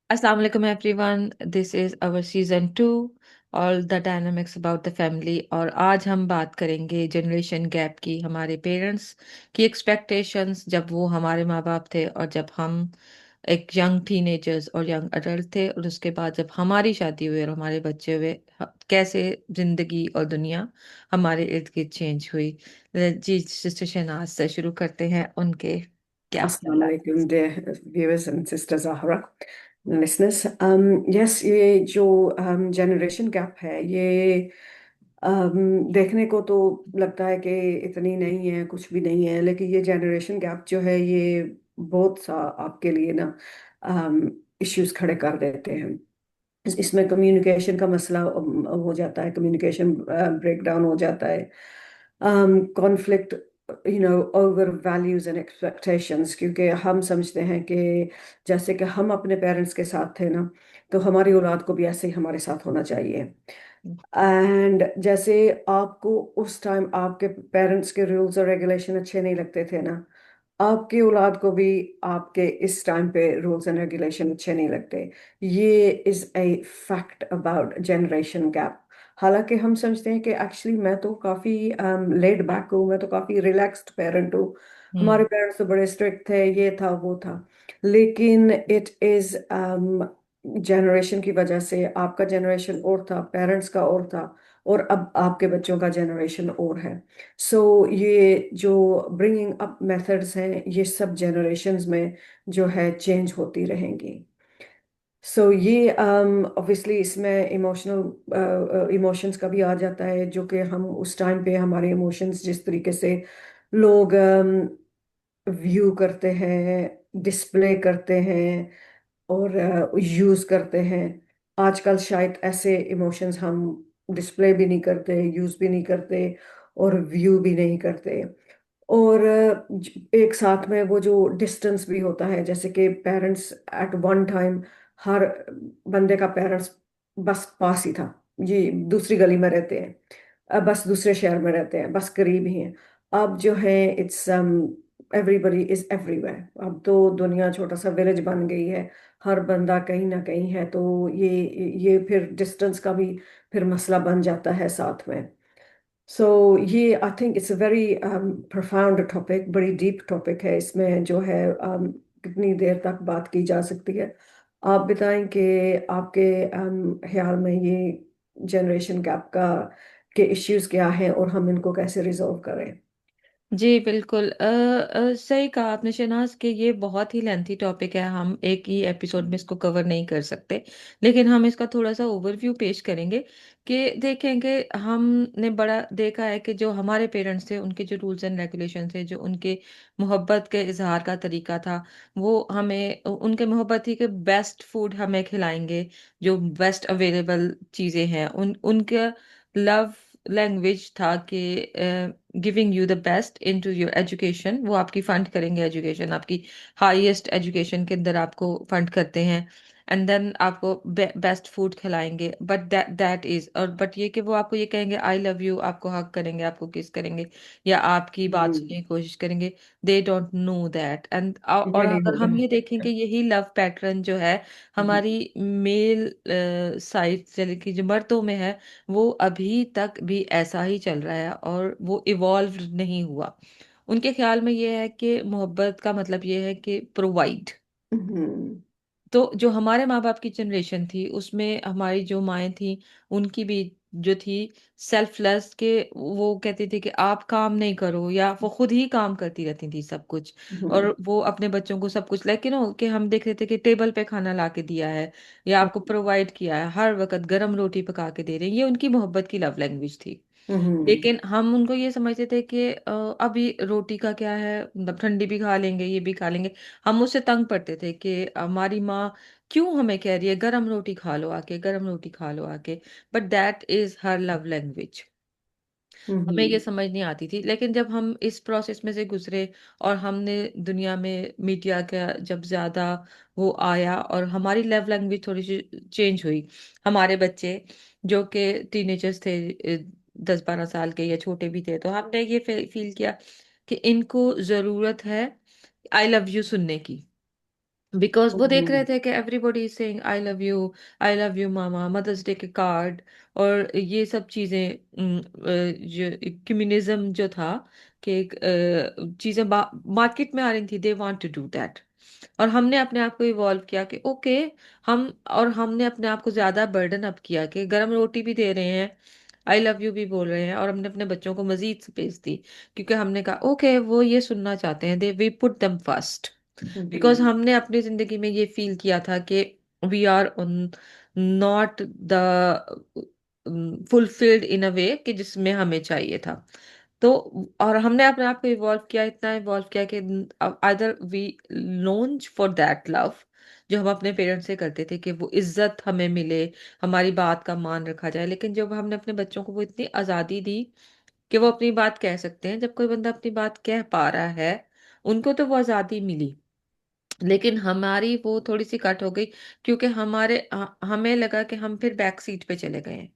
Assalamu alaikum everyone. This is our season 2, all the dynamics about the family. और आज हम बात करेंगे जनरेशन गैप की, हमारे पेरेंट्स की एक्सपेक्टेशंस जब वो हमारे माँ बाप थे और जब हम एक यंग टीनेजर्स और यंग अडल्ट थे, और उसके बाद जब हमारी शादी हुई और हमारे बच्चे हुए, कैसे जिंदगी और दुनिया हमारे इर्द गिर्द चेंज हुई। जी सिस्टर शहनाज से शुरू करते हैं उनके क्या Assalamu ख्याल। alaikum, dear viewers and sisters Zahra listeners. Yes, ये जो जनरेशन गैप है, ये देखने को तो लगता है कि इतनी नहीं है, कुछ भी नहीं है, लेकिन ये जनरेशन गैप जो है ये बहुत सा आपके लिए ना इश्यूज खड़े कर देते हैं। इसमें कम्युनिकेशन का मसला हो जाता है, कम्युनिकेशन ब्रेक डाउन हो जाता है, conflict over values and expectations, क्योंकि हम समझते हैं कि जैसे कि हम अपने पेरेंट्स के साथ थे ना, तो हमारी औलाद को भी ऐसे ही हमारे साथ होना चाहिए। एंड जैसे आपको उस टाइम आपके पेरेंट्स के रूल्स और रेगुलेशन अच्छे नहीं लगते थे ना, आपकी औलाद को भी आपके इस टाइम पे रूल्स एंड रेगुलेशन अच्छे नहीं लगते। ये is a fact about generation gap. हालांकि हम समझते हैं कि एक्चुअली मैं तो काफ़ी लेड बैक हूँ, मैं तो काफ़ी रिलैक्स्ड पेरेंट हूँ, हमारे हम्म। पेरेंट्स तो बड़े स्ट्रिक्ट थे, ये था वो था। लेकिन इट इज़ जनरेशन की वजह से, आपका जनरेशन और था, पेरेंट्स का और था, और अब आपके बच्चों का जनरेशन और है। सो ये जो ब्रिंगिंग अप मेथड्स हैं, ये सब जनरेशन्स में जो है चेंज होती रहेंगी। सो ये ऑब्वियसली इसमें इमोशंस का भी आ जाता है, जो कि हम उस टाइम पे हमारे इमोशंस जिस तरीके से लोग व्यू करते हैं, डिस्प्ले करते हैं और यूज करते हैं, आजकल शायद ऐसे इमोशंस हम डिस्प्ले भी नहीं करते, यूज भी नहीं करते और व्यू भी नहीं करते। और एक साथ में वो जो डिस्टेंस भी होता है, जैसे कि पेरेंट्स एट वन टाइम, हर बंदे का पेरेंट्स बस पास ही था, ये दूसरी गली में रहते हैं, बस दूसरे शहर में रहते हैं, बस करीब ही हैं। अब जो है इट्स एवरीबडी इज एवरीवेयर। अब तो दुनिया छोटा सा विलेज बन गई है, हर बंदा कहीं ना कहीं है, तो ये फिर डिस्टेंस का भी फिर मसला बन जाता है साथ में। सो ये I think it's a very profound topic, बड़ी डीप टॉपिक है। इसमें जो है कितनी देर तक बात की जा सकती है। आप बताएं कि आपके ख्याल में ये जनरेशन गैप का के इश्यूज क्या हैं और हम इनको कैसे रिजॉल्व करें। जी बिल्कुल, सही कहा आपने शहनाज कि ये बहुत ही लेंथी टॉपिक है, हम एक ही एपिसोड में इसको कवर नहीं कर सकते। लेकिन हम इसका थोड़ा सा ओवरव्यू पेश करेंगे कि देखेंगे, हमने बड़ा देखा है कि जो हमारे पेरेंट्स थे, उनके जो रूल्स एंड रेगुलेशन थे, जो उनके मोहब्बत के इजहार का तरीका था, वो हमें उनके मोहब्बत थी कि बेस्ट फूड हमें खिलाएंगे, जो बेस्ट अवेलेबल चीज़ें हैं, उनका लव लैंग्वेज था कि giving you the best into your education. वो आपकी फंड करेंगे एजुकेशन, आपकी हाईएस्ट एजुकेशन के अंदर आपको फंड करते हैं। एंड देन आपको बेस्ट फूड खिलाएंगे, बट दैट इज, और बट ये कि वो आपको ये कहेंगे आई लव यू, आपको हक करेंगे, आपको किस करेंगे, या आपकी बात सुनने हम्म। की कोशिश करेंगे। They don't know that. And ये और नहीं अगर होता हम ये देखें है। कि यही लव पैटर्न जो है हम्म। हमारी मेल साइड यानी कि जो मर्दों में है, वो अभी तक भी ऐसा ही चल रहा है और वो इवॉल्व नहीं हुआ। उनके ख्याल में ये है कि मोहब्बत का मतलब ये है कि प्रोवाइड। हम्म। तो जो हमारे माँ बाप की जनरेशन थी, उसमें हमारी जो माएँ थी, उनकी भी जो थी सेल्फलेस, के वो कहती थी कि आप काम नहीं करो, या वो खुद ही काम करती रहती थी सब कुछ, हम्म। और वो अपने बच्चों को सब कुछ, लेकिन हो कि हम देख रहे थे कि टेबल पे खाना ला के दिया है, या आपको प्रोवाइड किया है, हर वक्त गर्म रोटी पका के दे रहे हैं, ये उनकी मोहब्बत की लव लैंग्वेज थी। हम्म। लेकिन हम उनको ये समझते थे कि अभी रोटी का क्या है, मतलब ठंडी भी खा लेंगे, ये भी खा लेंगे। हम उससे तंग पड़ते थे कि हमारी माँ क्यों हमें कह रही है गरम रोटी खा लो आके, गरम रोटी खा लो आके। But that is her love language. हमें ये हम्म। समझ नहीं आती थी, लेकिन जब हम इस प्रोसेस में से गुजरे और हमने दुनिया में मीडिया का जब ज्यादा वो आया और हमारी लव लैंग्वेज थोड़ी सी चेंज हुई, हमारे बच्चे जो कि टीनेजर्स थे, 10-12 साल के या छोटे भी थे, तो हमने ये फील किया कि इनको जरूरत है आई लव यू सुनने की। बिकॉज वो देख रहे हम्म। थे कि everybody is saying I love you mama, mother's day के कार्ड और ये सब चीजें। जो कम्युनिज्म जो था कि चीजें मार्केट में आ रही थी, they want to do that. और हमने अपने आप को इवॉल्व किया कि ओके, हम और हमने अपने आप को ज्यादा बर्डन अप किया कि गरम रोटी भी दे रहे हैं, आई लव यू भी बोल रहे हैं, और हमने अपने बच्चों को मजीद स्पेस दी क्योंकि हमने कहा ओके वो ये सुनना चाहते हैं, they we put them first. जी। बिकॉज हमने अपनी जिंदगी में ये फील किया था कि we are not the fulfilled in a way कि जिसमें हमें चाहिए था। तो और हमने अपने आप को इवॉल्व किया, इतना इवॉल्व किया कि either we launch for that love जो हम अपने पेरेंट्स से करते थे कि वो इज्जत हमें मिले, हमारी बात का मान रखा जाए। लेकिन जब हमने अपने बच्चों को वो इतनी आज़ादी दी कि वो अपनी बात कह सकते हैं, जब कोई बंदा अपनी बात कह पा रहा है, उनको तो वो आज़ादी मिली, लेकिन हमारी वो थोड़ी सी कट हो गई क्योंकि हमें लगा कि हम फिर बैक सीट पे चले गए हैं।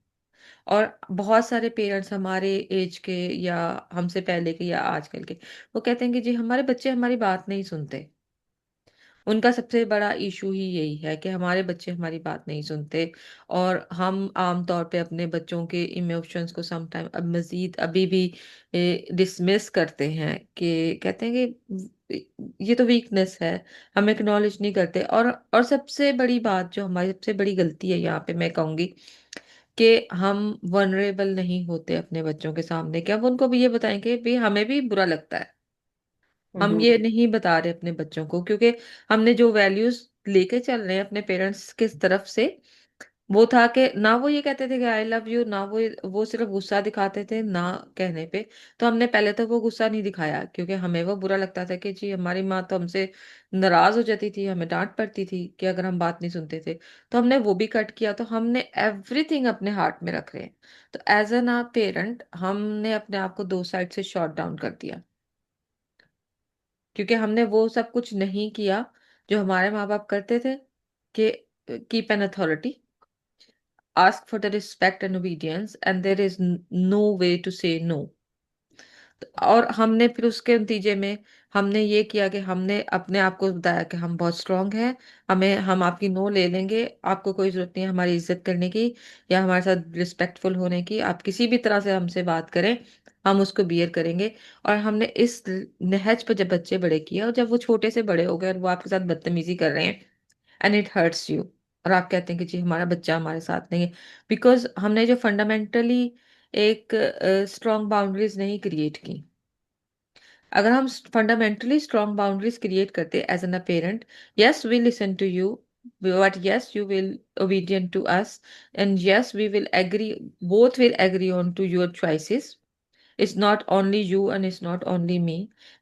और बहुत सारे पेरेंट्स हमारे एज के या हमसे पहले के या आजकल के, वो कहते हैं कि जी हमारे बच्चे हमारी बात नहीं सुनते। उनका सबसे बड़ा इशू ही यही है कि हमारे बच्चे हमारी बात नहीं सुनते। और हम आमतौर पे अपने बच्चों के इमोशंस को समटाइम अब मजीद अभी भी डिसमिस करते हैं कि कहते हैं कि ये तो वीकनेस है, हम एक्नॉलेज नहीं करते। और सबसे बड़ी बात जो हमारी सबसे बड़ी गलती है यहाँ पे मैं कहूँगी कि हम वनरेबल नहीं होते अपने बच्चों के सामने। कि अब उनको भी ये बताएंगे भी हमें भी बुरा लगता है, हम ये हम्म। नहीं बता रहे अपने बच्चों को क्योंकि हमने जो वैल्यूज लेके चल रहे हैं अपने पेरेंट्स के तरफ से, वो था कि ना वो ये कहते थे कि आई लव यू, ना वो सिर्फ गुस्सा दिखाते थे ना कहने पे। तो हमने पहले तो वो गुस्सा नहीं दिखाया क्योंकि हमें वो बुरा लगता था कि जी हमारी माँ तो हमसे नाराज हो जाती थी, हमें डांट पड़ती थी कि अगर हम बात नहीं सुनते थे। तो हमने वो भी कट किया, तो हमने एवरीथिंग अपने हार्ट में रख रहे हैं। तो एज एन आ पेरेंट हमने अपने आप को दो साइड से शॉट डाउन कर दिया क्योंकि हमने वो सब कुछ नहीं किया जो हमारे माँ बाप करते थे कि keep an authority, ask for the respect and obedience, and there is no way to say no। और हमने फिर उसके नतीजे में हमने ये किया कि हमने अपने आप को बताया कि हम बहुत स्ट्रांग हैं, हम आपकी नो ले लेंगे, आपको कोई जरूरत नहीं है हमारी इज्जत करने की या हमारे साथ रिस्पेक्टफुल होने की। आप किसी भी तरह से हमसे बात करें, हम उसको बियर करेंगे। और हमने इस नहज पर जब बच्चे बड़े किए और जब वो छोटे से बड़े हो गए और वो आपके साथ बदतमीजी कर रहे हैं एंड इट हर्ट्स यू, और आप कहते हैं कि जी हमारा बच्चा हमारे साथ नहीं है, बिकॉज हमने जो फंडामेंटली एक स्ट्रॉन्ग बाउंड्रीज नहीं क्रिएट की। अगर हम फंडामेंटली स्ट्रॉन्ग बाउंड्रीज क्रिएट करते as an a parent, yes we listen to you, but yes you will obedient to us, and yes we will agree, both will agree on to your choices, it's not only you and it's not only me,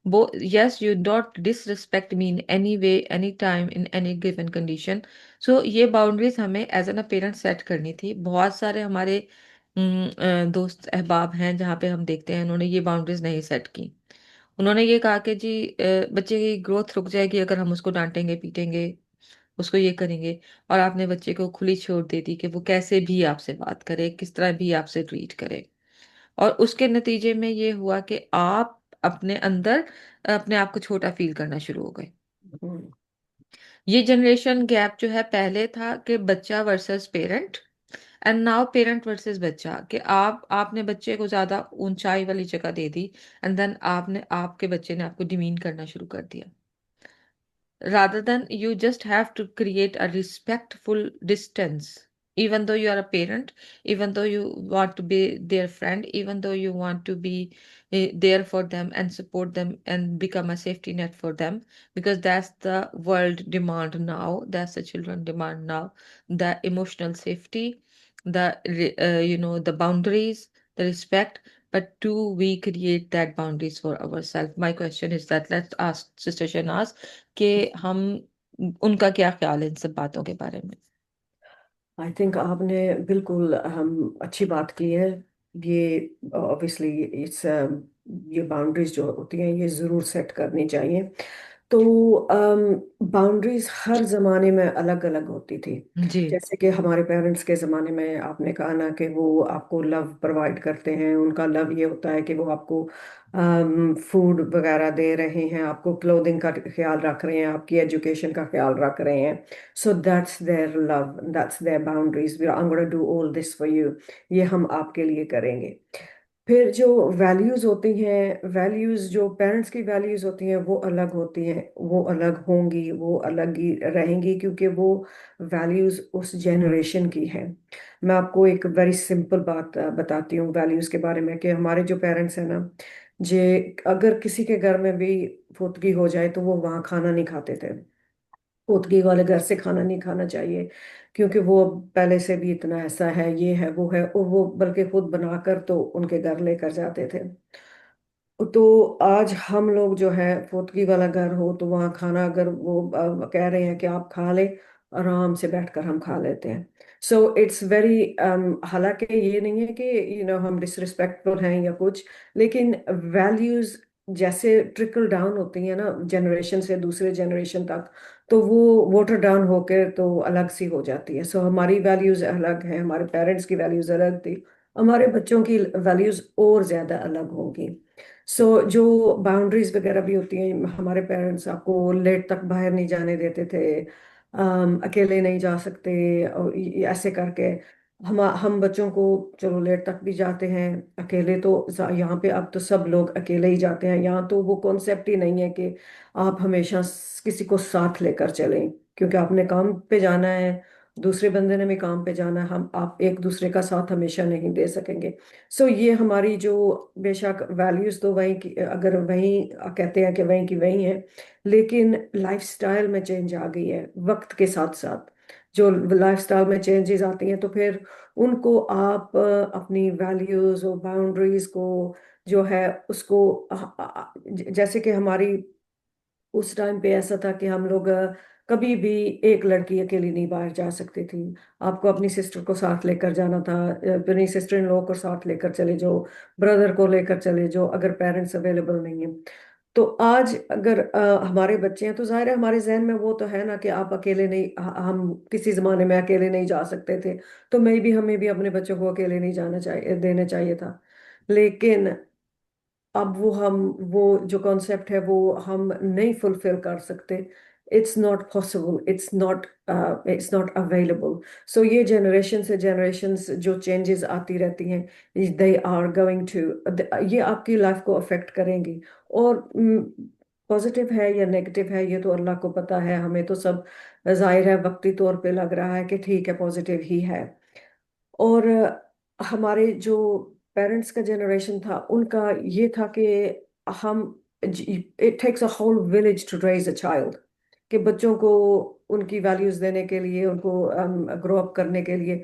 both, yes you don't disrespect me in any way any time in any given condition। so ये boundaries हमें as an a parent set करनी थी। बहुत सारे हमारे दोस्त अहबाब हैं जहाँ पे हम देखते हैं उन्होंने ये बाउंड्रीज नहीं सेट की। उन्होंने ये कहा कि जी बच्चे की ग्रोथ रुक जाएगी अगर हम उसको डांटेंगे पीटेंगे, उसको ये करेंगे। और आपने बच्चे को खुली छोड़ दे दी कि वो कैसे भी आपसे बात करे, किस तरह भी आपसे ट्रीट करे। और उसके नतीजे में ये हुआ कि आप अपने अंदर अपने आप को छोटा फील करना शुरू हो गए। हम्म। ये जनरेशन गैप जो है, पहले था कि बच्चा versus parent, and now parent versus बच्चा, कि आपने बच्चे को ज्यादा ऊंचाई वाली जगह दे दी एंड देन आपके बच्चे ने आपको डिमीन करना शुरू कर दिया। Rather than you just have to create a respectful distance, even though you are a parent, even though you want to be their friend, even though you want to be there for them and support them and become a safety net for them, because that's the world demand now, that's the children demand now, the emotional safety, the boundaries, the respect. But do we create that boundaries for ourselves? My question is that, let's ask Sister Shanaz कि हम उनका क्या ख्याल है इन सब बातों के बारे में। आई थिंक आपने बिल्कुल अच्छी बात की है। ये ऑब्वियसली इट्स ये बाउंड्रीज जो होती हैं ये ज़रूर सेट करनी चाहिए। तो बाउंड्रीज हर जमाने में अलग अलग होती थी। जी। जैसे कि हमारे पेरेंट्स के ज़माने में आपने कहा ना कि वो आपको लव प्रोवाइड करते हैं, उनका लव ये होता है कि वो आपको फूड वगैरह दे रहे हैं, आपको क्लोथिंग का ख्याल रख रहे हैं, आपकी एजुकेशन का ख्याल रख रहे हैं। So that's their love, that's their boundaries, we are gonna do all this for you, ये हम आपके लिए करेंगे। फिर जो वैल्यूज होती हैं, वैल्यूज जो पेरेंट्स की वैल्यूज होती हैं वो अलग होती हैं, वो अलग होंगी, वो अलग ही रहेंगी, क्योंकि वो वैल्यूज उस जनरेशन की हैं। मैं आपको एक वेरी सिंपल बात बताती हूँ वैल्यूज के बारे में, कि हमारे जो पेरेंट्स हैं ना, जे अगर किसी के घर में भी फुदकी हो जाए तो वो वहाँ खाना नहीं खाते थे। पोतगी वाले घर से खाना नहीं खाना चाहिए, क्योंकि वो पहले से भी इतना ऐसा है, ये है वो है, और वो बल्कि खुद बनाकर तो उनके घर लेकर जाते थे। तो आज हम लोग जो है, पोतगी वाला घर हो तो वहाँ खाना अगर वो कह रहे हैं कि आप खा ले, आराम से बैठकर हम खा लेते हैं। सो इट्स वेरी, हालांकि ये नहीं है कि हम डिसरिस्पेक्टफुल हैं या कुछ, लेकिन वैल्यूज जैसे ट्रिकल डाउन होती हैं ना जनरेशन से दूसरे जनरेशन तक, तो वो वाटर डाउन होकर तो अलग सी हो जाती है। सो हमारी वैल्यूज अलग हैं, हमारे पेरेंट्स की वैल्यूज अलग थी, हमारे बच्चों की वैल्यूज और ज्यादा अलग होंगी। जो बाउंड्रीज वगैरह भी होती हैं, हमारे पेरेंट्स आपको लेट तक बाहर नहीं जाने देते थे, अकेले नहीं जा सकते, और ऐसे करके हम बच्चों को, चलो लेट तक भी जाते हैं अकेले तो, यहाँ पे अब तो सब लोग अकेले ही जाते हैं, यहाँ तो वो कॉन्सेप्ट ही नहीं है कि आप हमेशा किसी को साथ लेकर चलें, क्योंकि आपने काम पे जाना है, दूसरे बंदे ने भी काम पे जाना है, हम आप एक दूसरे का साथ हमेशा नहीं दे सकेंगे। सो ये हमारी जो, बेशक वैल्यूज तो वही की, अगर वही कहते हैं कि वही की वही है, लेकिन लाइफस्टाइल में चेंज आ गई है वक्त के साथ साथ। जो लाइफस्टाइल में चेंजेस आती हैं तो फिर उनको आप अपनी वैल्यूज और बाउंड्रीज को जो है उसको, जैसे कि हमारी उस टाइम पे ऐसा था कि हम लोग कभी भी एक लड़की अकेली नहीं बाहर जा सकती थी, आपको अपनी सिस्टर को साथ लेकर जाना था, अपनी सिस्टर इन लॉ को साथ लेकर चले जाओ, ब्रदर को लेकर चले जाओ, अगर पेरेंट्स अवेलेबल नहीं है। तो आज अगर हमारे बच्चे हैं तो जाहिर है हमारे जहन में वो तो है ना कि आप अकेले नहीं, हम किसी जमाने में अकेले नहीं जा सकते थे, तो मे भी हमें भी अपने बच्चों को अकेले नहीं जाना चाहिए, देना चाहिए था। लेकिन अब वो जो कॉन्सेप्ट है वो हम नहीं फुलफिल कर सकते। It's not possible, it's not available. So ये जनरेशन से जनरेशन जो चेंजेस आती रहती हैं, दे आर गोइंग टू, ये आपकी लाइफ को अफेक्ट करेंगी। और पॉजिटिव है या नेगेटिव है ये तो अल्लाह को पता है, हमें तो सब जाहिर है वक्ती तौर पे लग रहा है कि ठीक है, पॉजिटिव ही है। और हमारे जो पेरेंट्स का जनरेशन था उनका ये था कि हम, it takes a whole village to raise a child, कि बच्चों को उनकी वैल्यूज देने के लिए, उनको ग्रो अप करने के लिए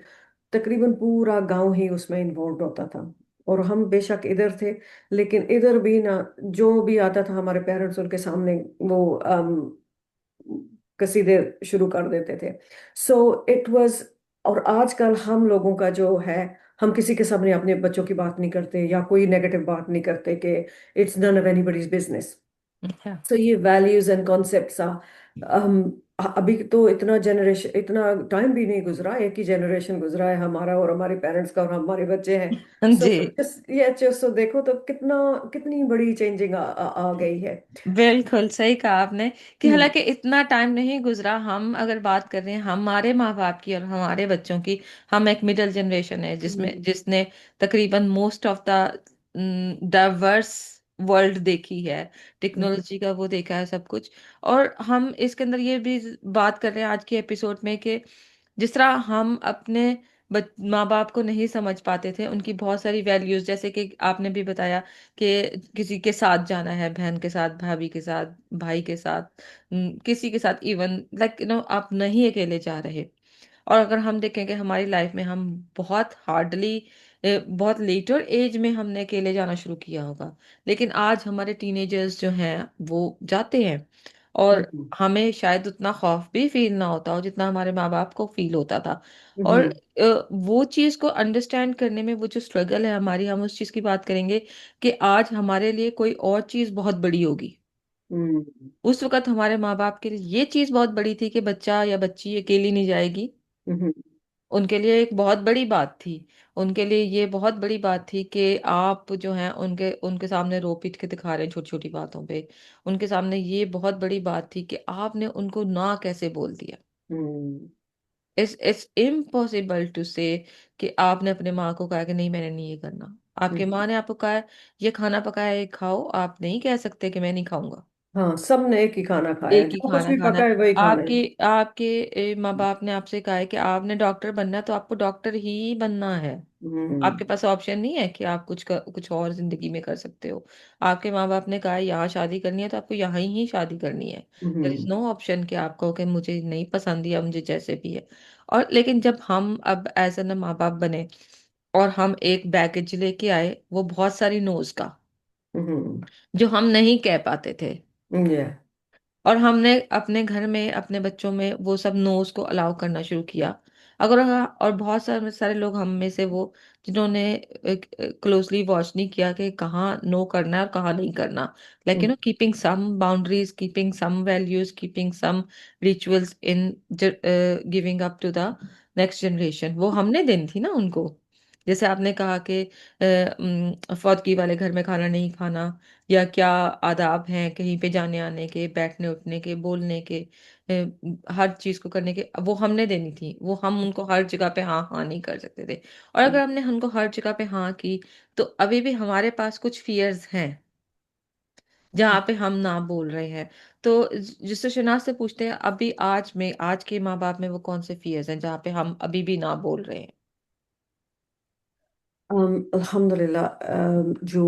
तकरीबन पूरा गांव ही उसमें इन्वॉल्व होता था। और हम बेशक इधर थे, लेकिन इधर भी ना, जो भी आता था हमारे पेरेंट्स उनके सामने वो कसीदे शुरू कर देते थे। सो इट वाज, और आजकल हम लोगों का जो है, हम किसी के सामने अपने बच्चों की बात नहीं करते या कोई नेगेटिव बात नहीं करते, कि it's none of anybody's business. अच्छा। सो ये वैल्यूज एंड कॉन्सेप्ट्स हम, अभी तो इतना जनरेशन, इतना टाइम भी नहीं गुजरा, एक ही जनरेशन गुजरा है हमारा और हमारे पेरेंट्स का, और हमारे बच्चे हैं। सो जी। ये सो देखो तो कितनी बड़ी चेंजिंग आ गई है। बिल्कुल सही कहा आपने कि हम्म। हालांकि इतना टाइम नहीं गुजरा, हम अगर बात कर रहे हैं हमारे माँ बाप की और हमारे बच्चों की, हम एक मिडिल जनरेशन है जिसमें हम्म। जिसने तकरीबन most of the diverse world देखी है, हम्म। टेक्नोलॉजी का वो देखा है सब कुछ। और हम इसके अंदर ये भी बात कर रहे हैं आज के एपिसोड में कि जिस तरह हम अपने माँ बाप को नहीं समझ पाते थे, उनकी बहुत सारी वैल्यूज, जैसे कि आपने भी बताया कि किसी के साथ जाना है, बहन के साथ, भाभी के साथ, भाई के साथ, किसी के साथ, इवन लाइक आप नहीं अकेले जा रहे। और अगर हम देखें कि हमारी लाइफ में हम बहुत हार्डली, बहुत लेटर एज में हमने अकेले जाना शुरू किया होगा, लेकिन आज हमारे टीनेजर्स जो हैं वो जाते हैं। और हम्म। हमें शायद उतना खौफ भी फील ना होता हो जितना हमारे माँ बाप को फील होता था। और हम्म। वो चीज़ को अंडरस्टैंड करने में वो जो स्ट्रगल है हमारी, हम उस चीज़ की बात करेंगे कि आज हमारे लिए कोई और चीज़ बहुत बड़ी होगी। हम्म। उस वक्त हमारे माँ बाप के लिए ये चीज बहुत बड़ी थी कि बच्चा या बच्ची अकेली नहीं जाएगी। हम्म। उनके लिए एक बहुत बड़ी बात थी। उनके लिए ये बहुत बड़ी बात थी कि आप जो हैं उनके उनके सामने रो पीट के दिखा रहे हैं छोटी छोटी बातों पे। उनके सामने ये बहुत बड़ी बात थी कि आपने उनको ना कैसे बोल दिया। हम्म। इट्स इम्पॉसिबल टू से कि आपने अपने माँ को कहा कि नहीं मैंने नहीं ये करना। आपके हम्म। माँ ने आपको कहा ये खाना पकाया है खाओ, आप नहीं कह सकते कि मैं नहीं खाऊंगा। हाँ, सबने एक ही खाना खाया है, एक ही जो कुछ खाना भी खाना पका है। है वही खाना है। आपके आपके माँ बाप ने आपसे कहा है कि आपने डॉक्टर बनना है तो आपको डॉक्टर ही बनना है। हम्म। आपके पास ऑप्शन नहीं है कि आप कुछ और जिंदगी में कर सकते हो। आपके माँ बाप ने कहा है यहाँ शादी करनी है तो आपको यहाँ ही शादी करनी है। There is hmm. No option कि आप कहो कि मुझे नहीं पसंद या मुझे जैसे भी है। और लेकिन जब हम अब एज एन माँ बाप बने और हम एक बैगेज लेके आए वो बहुत सारी नोज का, हम्म। जो हम नहीं कह पाते थे। या। और हमने अपने घर में अपने बच्चों में वो सब नोज को अलाउ करना शुरू किया। अगर और बहुत सारे सारे लोग हम में से वो जिन्होंने क्लोजली वॉच नहीं किया कि कहाँ नो करना है और कहाँ नहीं करना। हम्म। लेकिन keeping some boundaries, keeping some values, keeping some rituals in giving up to the next generation, वो हमने देनी थी ना उनको। जैसे आपने कहा कि फौतगी वाले घर में खाना नहीं खाना, या क्या आदाब हैं कहीं पे जाने आने के, बैठने उठने के, बोलने के, हर चीज को करने के, वो हमने देनी थी। वो हम उनको हर जगह पे हाँ हाँ नहीं कर सकते थे। और अगर हमने उनको हर जगह पे हाँ की तो अभी भी हमारे पास कुछ फियर्स हैं जहाँ पे हम ना बोल रहे हैं। तो जिससे शनाज से पूछते हैं अभी आज में आज के माँ बाप में वो कौन से फियर्स हैं जहाँ पे हम अभी भी ना बोल रहे हैं। अल्हम्दुलिल्लाह। जो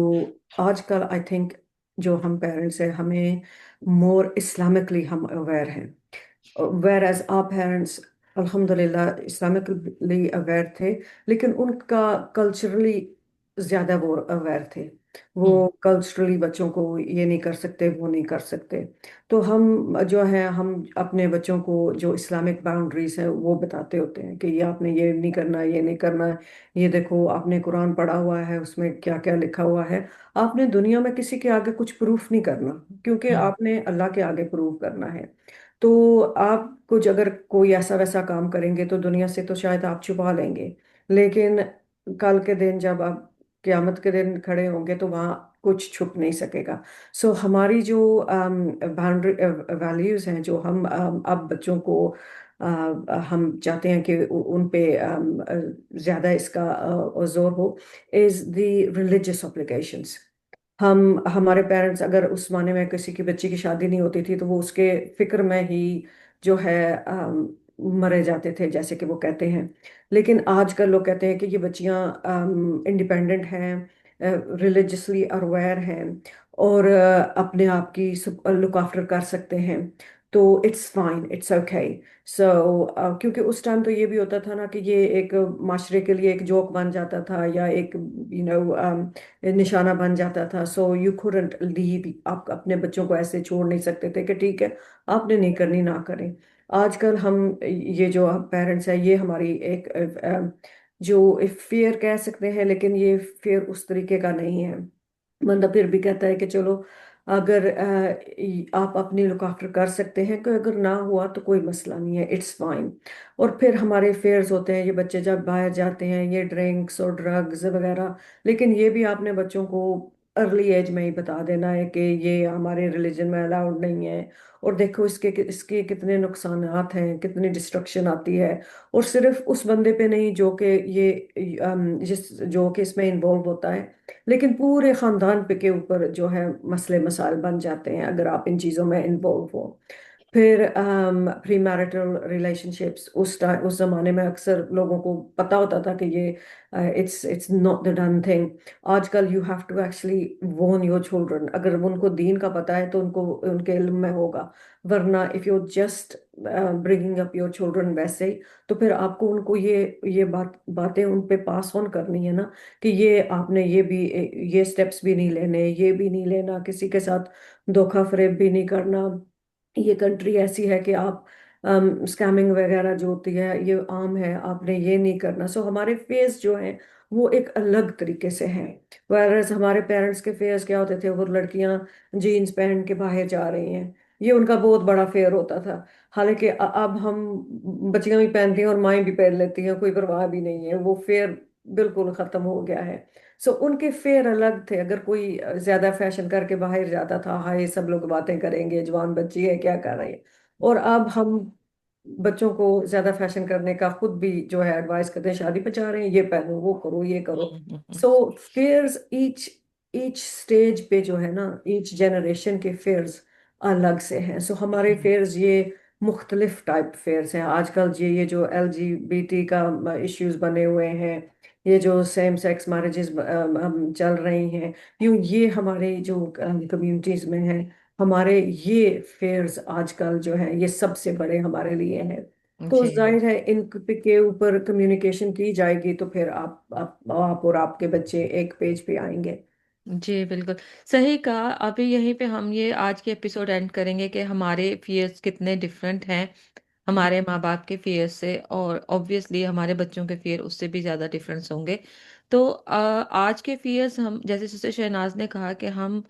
आजकल आई थिंक जो हम पेरेंट्स हैं, हमें मोर इस्लामिकली हम अवेयर हैं। वेर एज आर पेरेंट्स अल्हम्दुलिल्लाह इस्लामिकली अवेयर थे, लेकिन उनका कल्चरली ज़्यादा वो अवेयर थे। वो हम्म। कल्चरली बच्चों को ये नहीं कर सकते, वो नहीं कर सकते। तो हम जो है, हम अपने बच्चों को जो इस्लामिक बाउंड्रीज है वो बताते होते हैं कि ये आपने ये नहीं करना, ये नहीं करना। ये देखो, आपने कुरान पढ़ा हुआ है, उसमें क्या क्या लिखा हुआ है। आपने दुनिया में किसी के आगे कुछ प्रूफ नहीं करना, क्योंकि हम्म। आपने अल्लाह के आगे प्रूफ करना है। तो आप कुछ अगर कोई ऐसा वैसा काम करेंगे तो दुनिया से तो शायद आप छुपा लेंगे, लेकिन कल के दिन जब आप क्यामत के दिन खड़े होंगे तो वहाँ कुछ छुप नहीं सकेगा। सो हमारी जो बाउंड्री वैल्यूज हैं, जो हम अब बच्चों को हम चाहते हैं कि उन पे ज्यादा इसका जोर हो, इज द रिलीजियस ऑब्लिगेशंस। हम हमारे पेरेंट्स, अगर उस जमाने में किसी की बच्ची की शादी नहीं होती थी तो वो उसके फिक्र में ही जो है मरे जाते थे, जैसे कि वो कहते हैं। लेकिन आजकल लोग कहते हैं कि ये बच्चियां इंडिपेंडेंट हैं, रिलीजियसली अवेयर हैं, और अपने आप की लुक आफ्टर कर सकते हैं। तो इट्स फाइन, इट्स ओके। सो क्योंकि उस टाइम तो ये भी होता था ना कि ये एक माशरे के लिए एक जोक बन जाता था, या एक निशाना बन जाता था। सो यू couldn't लीव, आप अपने बच्चों को ऐसे छोड़ नहीं सकते थे कि ठीक है, आपने नहीं करनी ना करें। आजकल हम ये जो पेरेंट्स हैं, ये हमारी एक जो फियर कह सकते हैं, लेकिन ये फियर उस तरीके का नहीं है। बंदा फिर भी कहता है कि चलो, अगर आप अपनी लुक आफ्टर कर सकते हैं, कि अगर ना हुआ तो कोई मसला नहीं है, इट्स फाइन। और फिर हमारे फेयर्स होते हैं, ये बच्चे जब बाहर जाते हैं, ये ड्रिंक्स और ड्रग्स वगैरह। लेकिन ये भी आपने बच्चों को अर्ली एज में ही बता देना है कि ये हमारे रिलीजन में अलाउड नहीं है। और देखो इसके इसके कितने नुकसानात हैं, कितनी डिस्ट्रक्शन आती है। और सिर्फ उस बंदे पे नहीं जो कि ये जिस जो कि इसमें इन्वॉल्व होता है, लेकिन पूरे खानदान पे के ऊपर जो है मसले मसाइल बन जाते हैं अगर आप इन चीज़ों में इन्वॉल्व हो। फिर प्री मैरिटल रिलेशनशिप्स, उस जमाने में अक्सर लोगों को पता होता था कि ये it's it's not the done thing. आजकल you have to actually warn your children. अगर उनको दीन का पता है तो उनको उनके इल्म में होगा। वरना if you just bringing up your children वैसे ही, तो फिर आपको उनको ये बातें उन पे पास ऑन करनी है ना, कि ये आपने ये स्टेप्स भी नहीं लेने, ये भी नहीं लेना, किसी के साथ धोखा फरेब भी नहीं करना। ये कंट्री ऐसी है कि आप स्कैमिंग वगैरह जो होती है ये आम है, आपने ये नहीं करना। सो हमारे फेस जो है वो एक अलग तरीके से है। whereas हमारे पेरेंट्स के फेयर्स क्या होते थे, वो लड़कियां जीन्स पहन के बाहर जा रही हैं, ये उनका बहुत बड़ा फेयर होता था। हालांकि अब हम बच्चियां भी पहनती हैं और माएँ भी पहन लेती हैं, कोई परवाह भी नहीं है, वो फेयर बिल्कुल खत्म हो गया है। सो उनके फेयर अलग थे। अगर कोई ज्यादा फैशन करके बाहर जाता था, हाय सब लोग बातें करेंगे, जवान बच्ची है क्या कर रही है। और अब हम बच्चों को ज्यादा फैशन करने का खुद भी जो है एडवाइस करते हैं, शादी पे जा रहे हैं ये पहनो, वो करो, ये करो। सो फेयर्स ईच ईच स्टेज पे जो है ना, ईच जनरेशन के फेयर्स अलग से हैं। सो हमारे फेयर्स ये मुख्तलिफ टाइप फेयर्स हैं। आजकल ये जो LGBT का इश्यूज बने हुए हैं, ये जो सेम सेक्स मैरिजेस चल रही हैं, यूं ये हमारे जो कम्युनिटीज में है, हमारे ये फेयर्स आजकल जो है ये सबसे बड़े हमारे लिए हैं। तो जी जाहिर है इन के ऊपर कम्युनिकेशन की जाएगी तो फिर आप और आपके बच्चे एक पेज पे आएंगे। जी बिल्कुल सही कहा। अभी यहीं पे हम ये आज के एपिसोड एंड करेंगे कि हमारे फियर्स कितने डिफरेंट हैं हमारे माँ बाप के फियर से, और ऑब्वियसली हमारे बच्चों के फियर उससे भी ज़्यादा डिफरेंस होंगे। तो आज के फियर्स हम, जैसे जैसे शहनाज ने कहा कि हम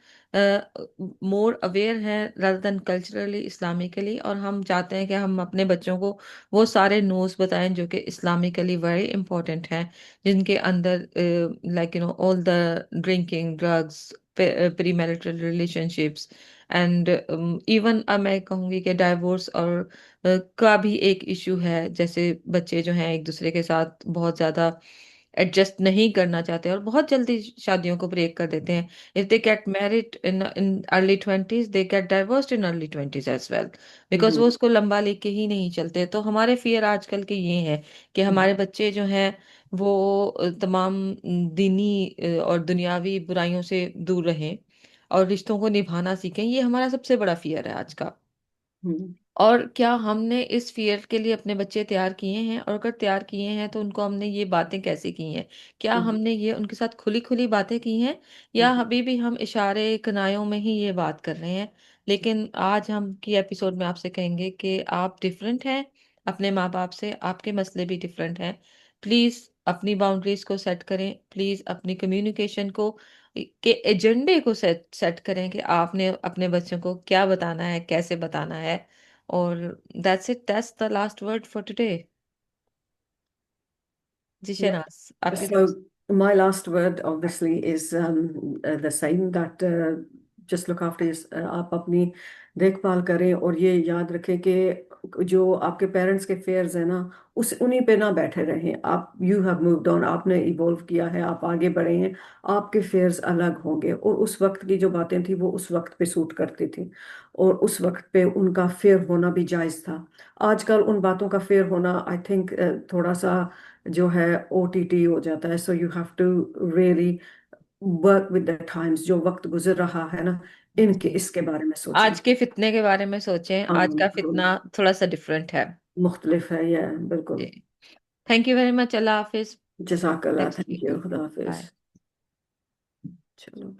मोर अवेयर हैं रादर देन कल्चरली इस्लामिकली, और हम चाहते हैं कि हम अपने बच्चों को वो सारे नोज बताएं जो कि इस्लामिकली वेरी इंपॉर्टेंट हैं, जिनके अंदर like all the drinking, drugs, pre marital relationships, and even मैं कहूँगी कि डाइवोर्स और का भी एक इशू है। जैसे बच्चे जो हैं एक दूसरे के साथ बहुत ज्यादा एडजस्ट नहीं करना चाहते और बहुत जल्दी शादियों को ब्रेक कर देते हैं। If they get married in early twenties, they get divorced in early twenties as well, because वो हम्म। उसको लंबा लेके ही नहीं चलते। तो हमारे फियर आजकल के ये हैं कि हमारे बच्चे जो हैं वो तमाम दीनी और दुनियावी बुराइयों से दूर रहें और रिश्तों को निभाना सीखें। ये हमारा सबसे बड़ा फियर है आज का। हम्म। और क्या हमने इस फियर के लिए अपने बच्चे तैयार किए हैं, और अगर तैयार किए हैं तो उनको हमने ये बातें कैसे की हैं? क्या हम्म। हमने ये उनके साथ खुली खुली बातें की हैं, या हम्म। अभी भी हम इशारे कनायों में ही ये बात कर रहे हैं? लेकिन आज हम की एपिसोड में आपसे कहेंगे कि आप डिफरेंट हैं अपने माँ बाप से, आपके मसले भी डिफरेंट हैं। प्लीज अपनी बाउंड्रीज को सेट करें, प्लीज अपनी कम्युनिकेशन को के एजेंडे को सेट सेट करें कि आपने अपने बच्चों को क्या बताना है, कैसे बताना है। और that's it, that's the last word for today. जी Yeah. शहनाज, आपकी तरफ से। So my last word obviously is the same that just look after आप अपनी देखभाल करें और ये याद रखें कि जो आपके पेरेंट्स के फेयर्स हैं ना, उस उन्हीं पे ना बैठे रहें आप। यू हैव मूव्ड ऑन, आपने इवॉल्व किया है, आप आगे बढ़े हैं। आपके फेयर्स अलग होंगे और उस वक्त की जो बातें थी वो उस वक्त पे सूट करती थी और उस वक्त पे उनका फेयर होना भी जायज था। आजकल उन बातों का फेयर होना आई थिंक थोड़ा सा जो है OTT हो जाता है। So you have to really work with the times, जो वक्त गुजर रहा है ना, इनके जी, इसके बारे में सोचें। आज के फितने के बारे में सोचें, हाँ, आज का फितना थोड़ा सा डिफरेंट है। मुख्तलिफ है ये, जी, बिल्कुल। थैंक यू वेरी मच, अल्लाह हाफिज। जज़ाकल्लाह, नेक्स्ट थैंक वीक। यू, खुदा हाफिज। बाय। चलो।